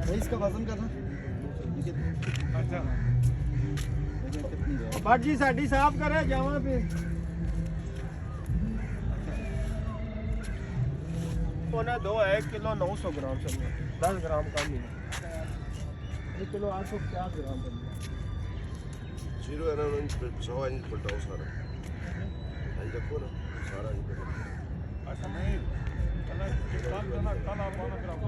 भाई इसका वजन करना अच्छा बाजी साडी साफ करे जावा पे कोना दो है 1 किलो 900 ग्राम समझो 10 ग्राम कम ही 1 किलो 850 ग्राम समझो जीरो है ना 100 इंच पलटाओ सारा भाई देखो ना सारा इंच अच्छा नहीं कल आप आना ग्राम